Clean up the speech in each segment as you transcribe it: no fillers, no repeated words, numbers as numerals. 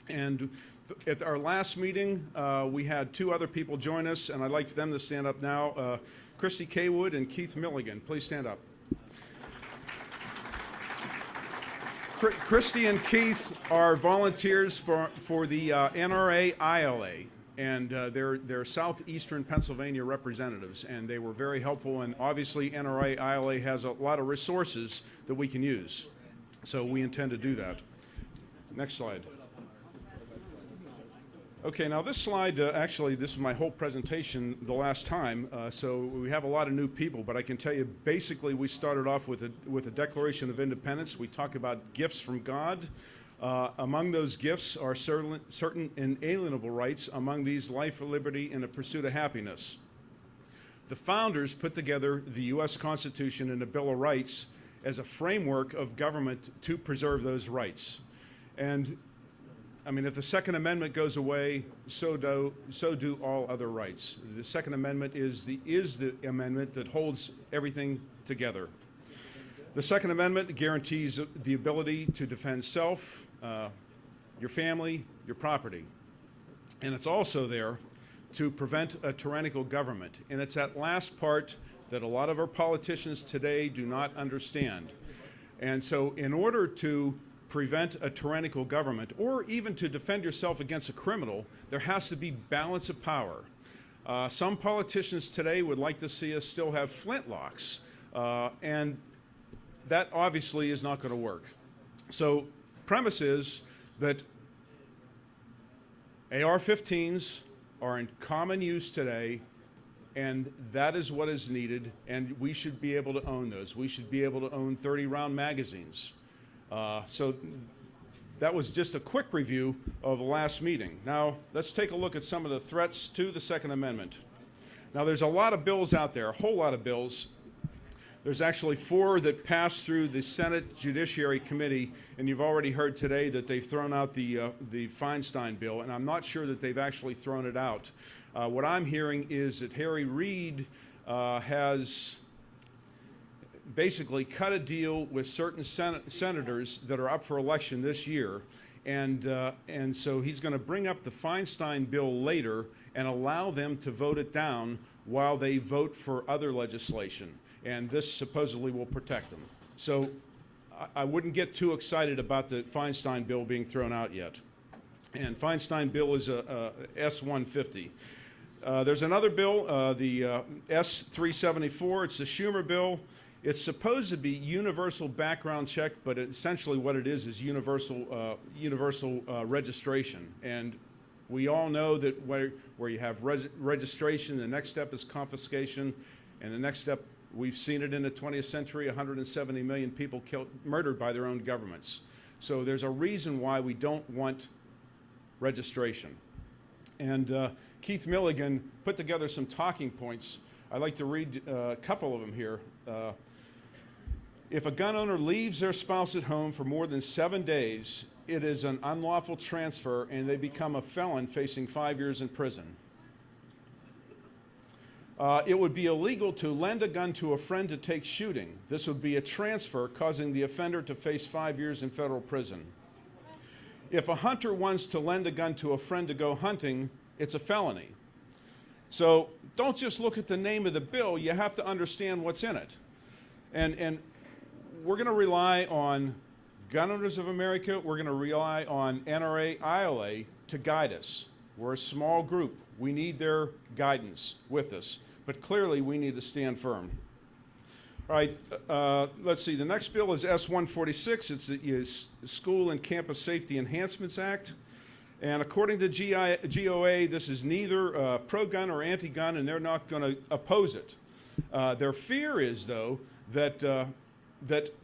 And at our last meeting, we had two other people join us, and I'd like for them to stand up now. Christy Kaywood and Keith Milligan, please stand up. Christy and Keith are volunteers for the NRA ILA, and they're southeastern Pennsylvania representatives, and they were very helpful. And obviously, NRA ILA has a lot of resources that we can use, so we intend to do that. Next slide. Okay, now this slide, actually, this is my whole presentation the last time, so we have a lot of new people, but I can tell you, basically, we started off with a Declaration of Independence. We talk about gifts from God. Among those gifts are certain inalienable rights, among these life, liberty, and the pursuit of happiness. The founders put together the U.S. Constitution and the Bill of Rights as a framework of government to preserve those rights. And I mean, if the Second Amendment goes away, so do all other rights. The Second Amendment is the amendment that holds everything together. The Second Amendment guarantees the ability to defend self, your family, your property. And it's also there to prevent a tyrannical government. And it's that last part that a lot of our politicians today do not understand. And so in order to prevent a tyrannical government, or even to defend yourself against a criminal, there has to be balance of power. Some politicians today would like to see us still have flintlocks, and that obviously is not going to work. So premise is that AR-15s are in common use today, and that is what is needed, and we should be able to own those. We should be able to own 30-round magazines. So that was just a quick review of the last meeting. Now, let's take a look at some of the threats to the Second Amendment. Now, there's a lot of bills out there, a whole lot of bills. There's actually 4 that passed through the Senate Judiciary Committee, and you've already heard today that they've thrown out the Feinstein bill, and I'm not sure that they've actually thrown it out. What I'm hearing is that Harry Reid has basically cut a deal with certain senators that are up for election this year, and so he's going to bring up the Feinstein bill later and allow them to vote it down while they vote for other legislation, and this supposedly will protect them. So I wouldn't get too excited about the Feinstein bill being thrown out yet. And Feinstein bill is a S-150. There's another bill, the S-374. It's the Schumer bill. It's supposed to be universal background check, but essentially what it is universal registration. And we all know that where you have registration, the next step is confiscation, and the next step, we've seen it in the 20th century, 170 million people murdered by their own governments. So there's a reason why we don't want registration. And Keith Milligan put together some talking points. I'd like to read a couple of them here. If a gun owner leaves their spouse at home for more than 7 days, it is an unlawful transfer and they become a felon facing 5 years in prison. It would be illegal to lend a gun to a friend to take shooting. This would be a transfer, causing the offender to face 5 years in federal prison. If a hunter wants to lend a gun to a friend to go hunting, it's a felony. So don't just look at the name of the bill, you have to understand what's in it. And we're going to rely on Gun Owners of America, we're going to rely on NRA, ILA to guide us. We're a small group. We need their guidance with us. But clearly, we need to stand firm. All right, let's see. The next bill is S-146. It's the School and Campus Safety Enhancements Act. And according to GOA, this is neither pro-gun or anti-gun, and they're not going to oppose it. Their fear is, though, that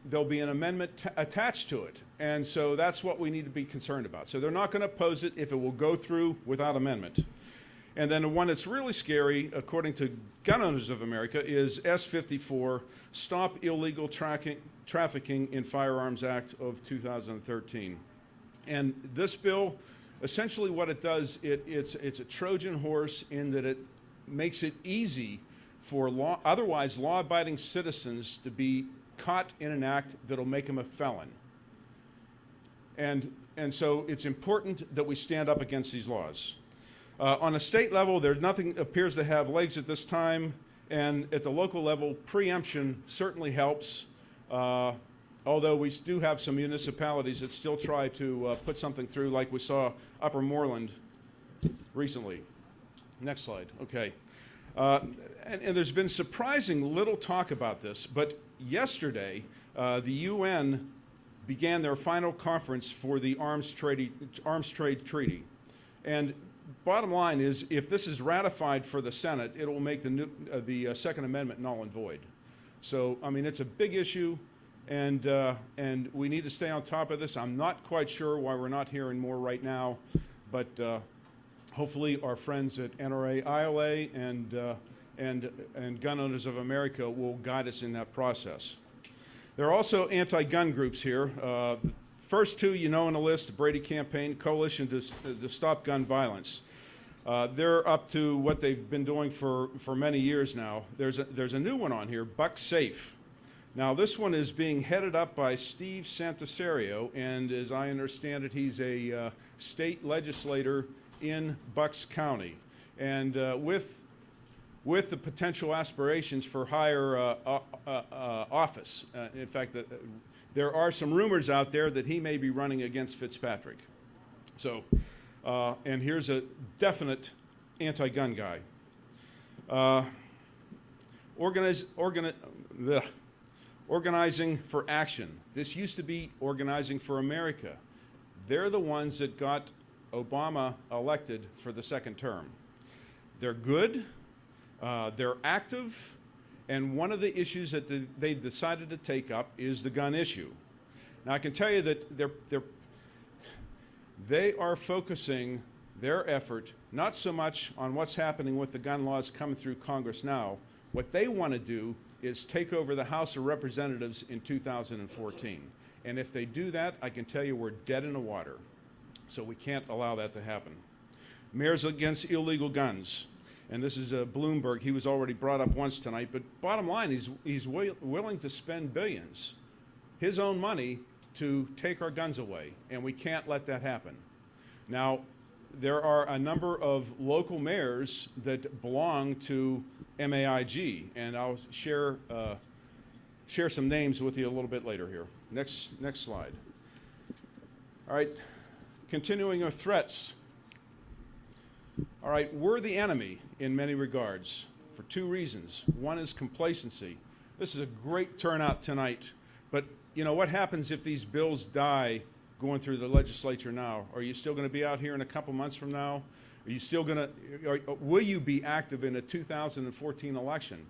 there'll be an amendment attached to it. And so that's what we need to be concerned about. So they're not going to oppose it if it will go through without amendment. And then the one that's really scary, according to Gun Owners of America, is S-54, Stop Illegal Trafficking in Firearms Act of 2013. And this bill, essentially what it does, it's a Trojan horse in that it makes it easy for otherwise law-abiding citizens to be caught in an act that'll make them a felon. And and so it's important that we stand up against these laws. On a state level, nothing appears to have legs at this time, and at the local level, preemption certainly helps, although we do have some municipalities that still try to put something through, like we saw Upper Moreland recently. Next slide, okay. And there's been surprising little talk about this, but yesterday, the UN began their final conference for the Arms Trade Treaty. And bottom line is, if this is ratified for the Senate, it will make the Second Amendment null and void. So, I mean, it's a big issue, and we need to stay on top of this. I'm not quite sure why we're not hearing more right now, but hopefully our friends at NRA, ILA, and Gun Owners of America will guide us in that process. There are also anti-gun groups here. First two you know on the list, the Brady Campaign, Coalition to Stop Gun Violence. They're up to what they've been doing for many years now. There's a new one on here, Buck Safe. Now this one is being headed up by Steve Santosario, and as I understand it, he's a state legislator in Bucks County. And with the potential aspirations for higher office. In fact, there are some rumors out there that he may be running against Fitzpatrick. So, and here's a definite anti-gun guy. Organizing for Action. This used to be Organizing for America. They're the ones that got Obama elected for the second term. They're good. They're active, and one of the issues that they've decided to take up is the gun issue. Now, I can tell you that they are focusing their effort not so much on what's happening with the gun laws coming through Congress now. What they want to do is take over the House of Representatives in 2014. And if they do that, I can tell you we're dead in the water. So we can't allow that to happen. Mayors Against Illegal Guns. And this is Bloomberg. He was already brought up once tonight. But bottom line, he's willing to spend billions, his own money, to take our guns away. And we can't let that happen. Now, there are a number of local mayors that belong to MAIG. And I'll share some names with you a little bit later here. Next slide. All right, continuing our threats. All right, we're the enemy in many regards for two reasons. One is complacency. This is a great turnout tonight, but you know what happens if these bills die going through the legislature now? Are you still going to be out here in a couple months from now? Are you still going to, will you be active in a 2014 election?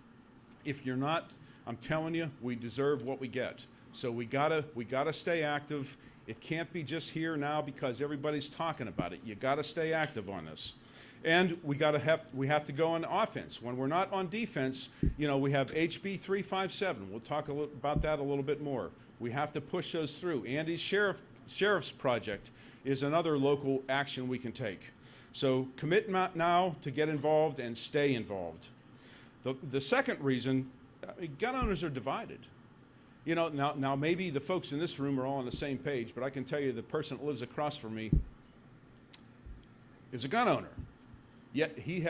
If you're not, I'm telling you, we deserve what we get. So we gotta stay active. It can't be just here now because everybody's talking about it. You gotta stay active on this. And we have to go on offense. When we're not on defense, you know, we have HB 357. We'll talk about that a little bit more. We have to push those through. Andy's Sheriff's Project is another local action we can take. So commit now to get involved and stay involved. The second reason, gun owners are divided. You know, now maybe the folks in this room are all on the same page, but I can tell you the person that lives across from me is a gun owner. Yet he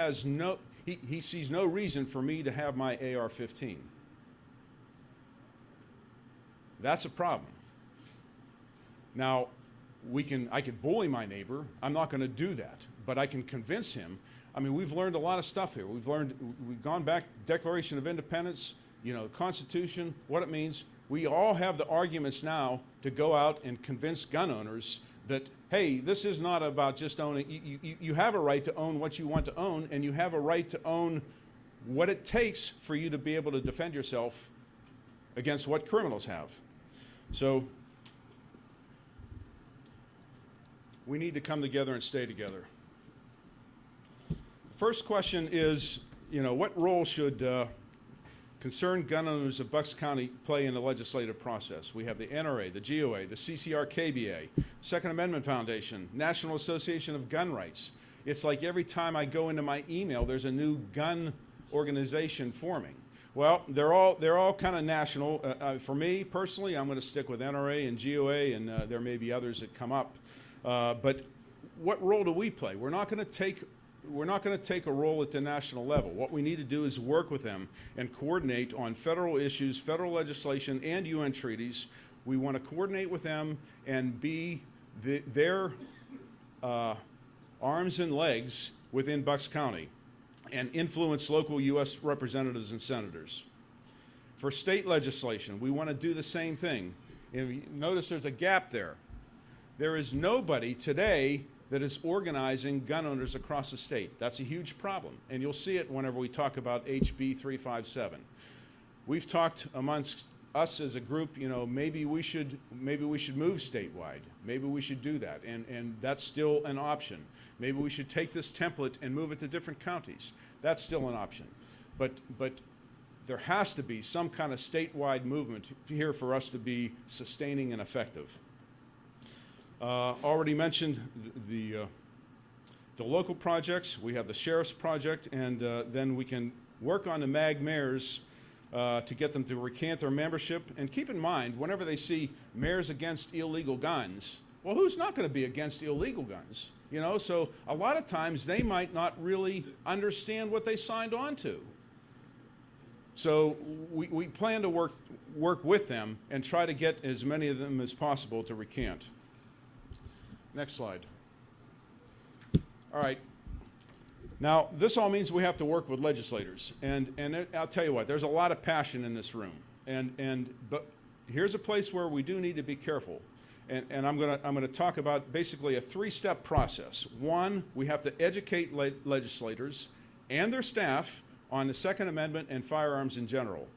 sees no reason for me to have my AR-15. That's a problem. Now, I could bully my neighbor. I'm not going to do that, but I can convince him. I mean, we've learned a lot of stuff here. We've gone back, Declaration of Independence, you know, Constitution, what it means. We all have the arguments now to go out and convince gun owners that, hey, this is not about just owning. You have a right to own what you want to own, and you have a right to own what it takes for you to be able to defend yourself against what criminals have. So we need to come together and stay together. First question is, you know, what role should concerned gun owners of Bucks County play in the legislative process? We have the NRA, the GOA, the CCR-KBA, Second Amendment Foundation, National Association of Gun Rights. It's like every time I go into my email, there's a new gun organization forming. Well, they're all kind of national. For me personally, I'm going to stick with NRA and GOA, and there may be others that come up. But what role do we play? We're not going to take a role at the national level. What we need to do is work with them and coordinate on federal issues, federal legislation, and UN treaties. We want to coordinate with them and be their arms and legs within Bucks County and influence local U.S. representatives and senators. For state legislation, we want to do the same thing. And you notice there's a gap there. There is nobody today that is organizing gun owners across the state. That's a huge problem, and you'll see it whenever we talk about HB 357. We've talked amongst us as a group, you know, maybe we should move statewide. Maybe we should do that, and that's still an option. Maybe we should take this template and move it to different counties. That's still an option. But there has to be some kind of statewide movement here for us to be sustaining and effective. Already mentioned the local projects. We have the Sheriff's Project, and then we can work on the MAG mayors to get them to recant their membership. And keep in mind, whenever they see mayors against illegal guns, well, who's not going to be against illegal guns? You know, so a lot of times they might not really understand what they signed on to. So we plan to work with them and try to get as many of them as possible to recant. Next slide. All right. Now, this all means we have to work with legislators. And I'll tell you what, there's a lot of passion in this room. But here's a place where we do need to be careful. And I'm gonna talk about basically a three-step process. One, we have to educate legislators and their staff on the Second Amendment and firearms in general.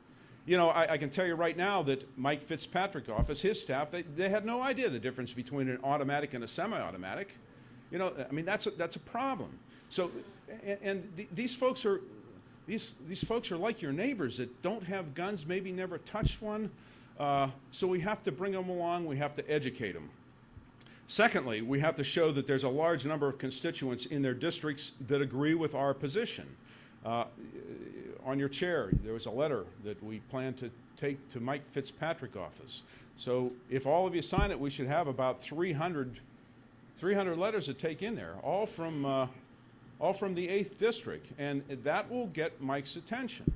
You know, I can tell you right now that Mike Fitzpatrick's office, his staff, they had no idea the difference between an automatic and a semi-automatic. You know, I mean, that's a problem. So, these folks are like your neighbors that don't have guns, maybe never touched one. So we have to bring them along. We have to educate them. Secondly, we have to show that there's a large number of constituents in their districts that agree with our position. On your chair, there was a letter that we plan to take to Mike Fitzpatrick's office. So if all of you sign it, we should have about 300 letters to take in there, all from the 8th District. And that will get Mike's attention.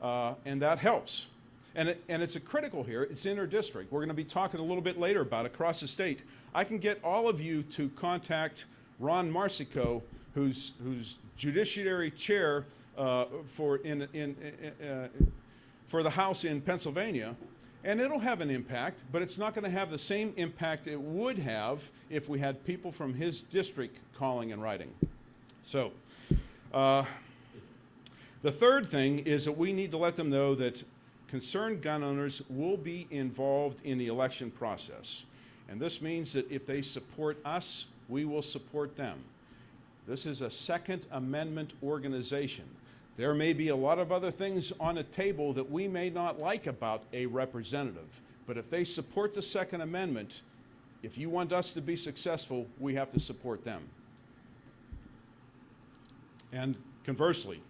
And that helps. And it's a critical here. It's in our district. We're going to be talking a little bit later about across the state. I can get all of you to contact Ron Marsico, who's Judiciary Chair for the House in Pennsylvania, and it'll have an impact, but it's not going to have the same impact it would have if we had people from his district calling and writing. So the third thing is that we need to let them know that concerned gun owners will be involved in the election process. And this means that if they support us, we will support them. This is a Second Amendment organization. There may be a lot of other things on the table that we may not like about a representative, but if they support the Second Amendment, if you want us to be successful, we have to support them. And conversely,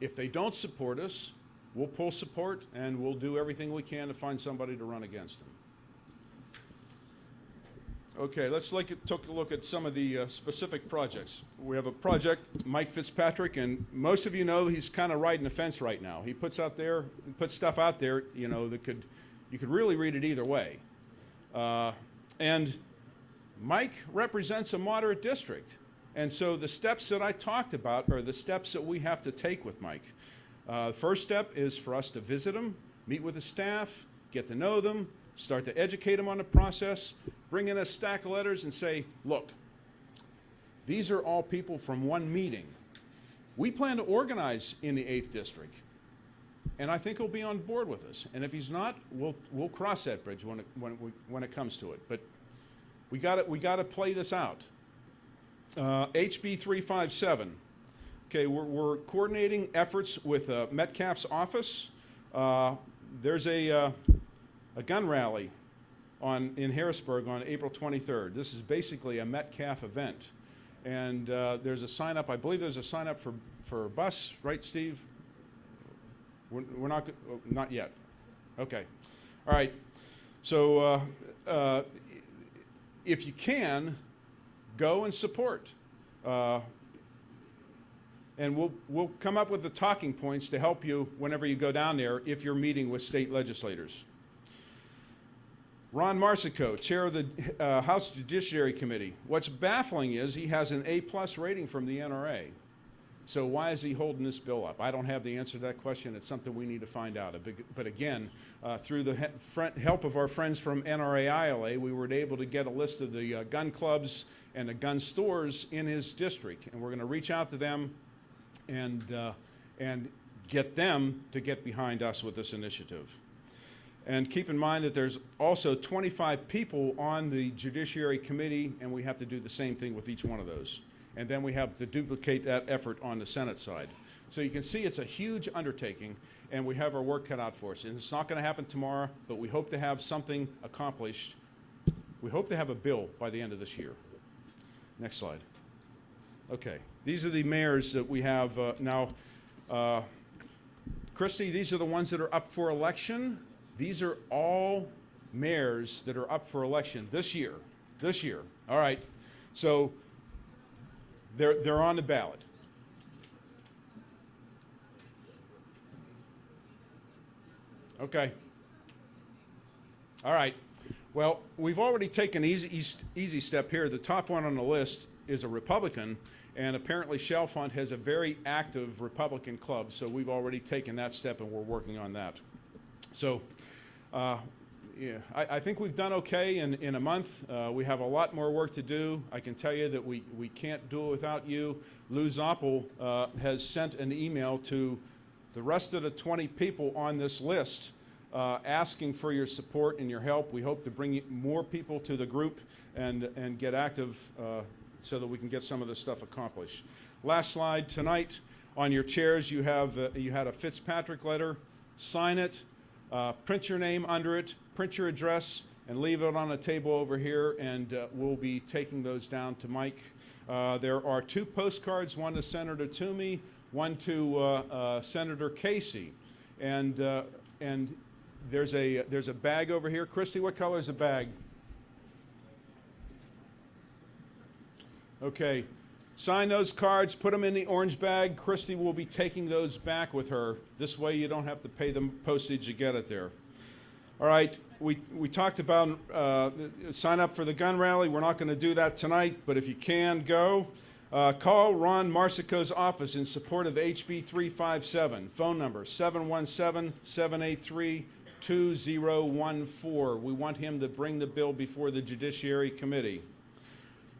if they don't support us, we'll pull support and we'll do everything we can to find somebody to run against them. Okay, let's take a look at some of the specific projects. We have a project, Mike Fitzpatrick, and most of you know he's kind of riding the fence right now. He puts stuff out there, you know, that you could really read it either way. And Mike represents a moderate district. And so the steps that I talked about are the steps that we have to take with Mike. First step is for us to visit him, meet with the staff, get to know them, start to educate them on the process, bring in a stack of letters and say, look, these are all people from one meeting. We plan to organize in the 8th District, and I think he'll be on board with us. And if he's not, we'll cross that bridge when it comes to it. But we got to play this out. HB 357. Okay, we're coordinating efforts with Metcalf's office. There's a gun rally in Harrisburg on April 23rd. This is basically a Metcalf event. And there's a sign up, I believe there's a sign up for a bus, right, Steve? We're not yet. Okay. All right. So if you can, go and support. And we'll come up with the talking points to help you whenever you go down there if you're meeting with state legislators. Ron Marsico, chair of the House Judiciary Committee. What's baffling is he has an A+ rating from the NRA. So why is he holding this bill up? I don't have the answer to that question. It's something we need to find out. But again, through the help of our friends from NRA ILA, we were able to get a list of the gun clubs and the gun stores in his district. And we're going to reach out to them and get them to get behind us with this initiative. And keep in mind that there's also 25 people on the Judiciary Committee, and we have to do the same thing with each one of those. And then we have to duplicate that effort on the Senate side. So you can see it's a huge undertaking, and we have our work cut out for us. And it's not going to happen tomorrow, but we hope to have something accomplished. We hope to have a bill by the end of this year. Next slide. Okay, these are the mayors that we have now. Christy, these are the ones that are up for election. These are all mayors that are up for election this year. This year. All right. So they're on the ballot. Okay. All right. Well, we've already taken an easy step here. The top one on the list is a Republican, and apparently Chalfont has a very active Republican club, so we've already taken that step and we're working on that. So yeah, I think we've done okay in a month. We have a lot more work to do. I can tell you that we can't do it without you. Lou Zoppel has sent an email to the rest of the 20 people on this list asking for your support and your help. We hope to bring more people to the group and get active so that we can get some of this stuff accomplished. Last slide. Tonight on your chairs you have you had a Fitzpatrick letter. Sign it, print your name under it, print your address, and leave it on a table over here, and we'll be taking those down to Mike. There are 2 postcards, one to Senator Toomey, one to Senator Casey, and there's a bag over here. Christy, what color is the bag? Okay, sign those cards, put them in the orange bag. Christy will be taking those back with her. This way you don't have to pay them postage to get it there. All right, we talked about sign up for the gun rally. We're not going to do that tonight, but if you can, go. Call Ron Marsico's office in support of HB 357. Phone number 717-783-2014. We want him to bring the bill before the Judiciary Committee.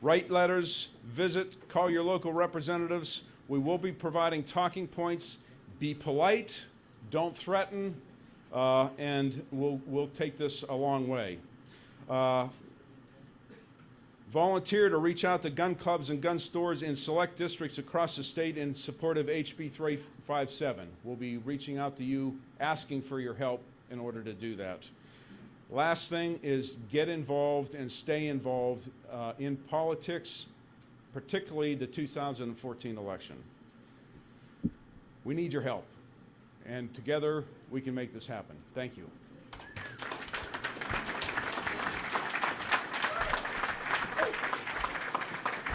Write letters, visit, call your local representatives. We will be providing talking points. Be polite, don't threaten, and we'll take this a long way. Volunteer to reach out to gun clubs and gun stores in select districts across the state in support of HB 357. We'll be reaching out to you, asking for your help in order to do that. Last thing is get involved and stay involved in politics, particularly the 2014 election. We need your help, and together we can make this happen. Thank you.